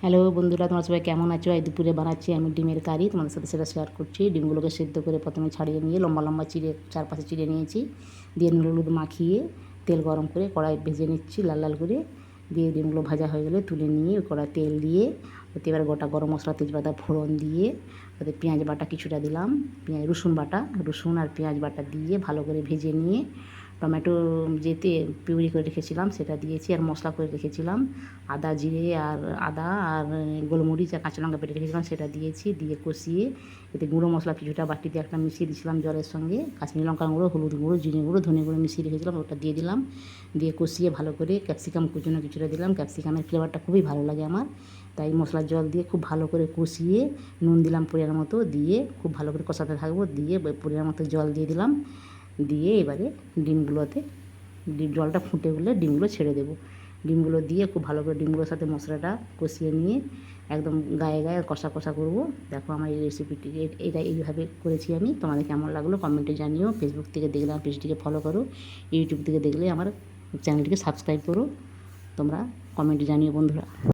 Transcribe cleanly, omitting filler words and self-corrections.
Hello বন্ধুরা, তোমরা সবাই কেমন আছো? এই দুপুরে বানাচ্ছি আমি ডিমের কারি, তোমাদের সাথে সেটা শেয়ার করছি। ডিমগুলোকে সেদ্ধ করে প্রথমে ছাড়িয়ে নিয়ে লম্বা লম্বা চিড়ে চারপাশে চিড়ে নিয়েছি, দিয়ে নুন হলুদ মাখিয়ে তেল গরম করে কড়াই ভেজে নিচ্ছি লাল লাল করে। দিয়ে ডিমগুলো ভাজা হয়ে গেলে তুলে নিয়ে কড়াই তেল দিয়ে ওতে এবার গোটা গরম মশলা তেজপাতা ফোড়ন দিয়ে ওতে পেঁয়াজ বাটা কিছুটা দিলাম, রসুন আর পেঁয়াজ বাটা দিয়ে ভালো করে ভেজে নিয়ে টমেটো যেতে পিউরি করে রেখেছিলাম সেটা দিয়েছি, আর মশলা করে রেখেছিলাম আদা আর গোলমরিচ আর কাঁচা লঙ্কা বেটে রেখেছিলাম সেটা দিয়েছি, দিয়ে কষিয়ে এতে গুঁড়ো মশলা কিছুটা বাটিতে একটা মিশিয়ে দিয়েছিলাম জলের সঙ্গে, কাশ্মীরি লঙ্কা গুঁড়ো, হলুদ গুঁড়ো, জিরে গুঁড়ো, ধনে গুঁড়ো মিশিয়ে রেখেছিলাম, ওটা দিয়ে দিলাম। দিয়ে কষিয়ে ভালো করে ক্যাপসিকাম কুচনো কিছুটা দিলাম, ক্যাপসিকামের ফ্লেভারটা খুবই ভালো লাগে আমার, তাই মশলার জল দিয়ে খুব ভালো করে কষিয়ে নুন দিলাম পরিমাণ মতো, দিয়ে খুব ভালো করে কষাতে থাকবো, দিয়ে পরিমাণ মতো জল দিয়ে দিলাম। দিয়ে এবারে জলটা ফুটে উঠলে ডিমগুলো ছেড়ে দেবো। ডিমগুলো দিয়ে খুব ভালো করে ডিমগুলোর সাথে মশলাটা কষিয়ে নিয়ে একদম গায়ে গায়ে কষা কষা করবো। দেখো আমার এই রেসিপিটি এটা এইভাবে করেছি আমি। তোমাদের কেমন লাগলো কমেন্টে জানিও। ফেসবুক থেকে দেখলে আমার পেজটিকে ফলো করো, ইউটিউব থেকে দেখলে আমার চ্যানেলটিকে সাবস্ক্রাইব করো। তোমরা কমেন্টে জানিও বন্ধুরা।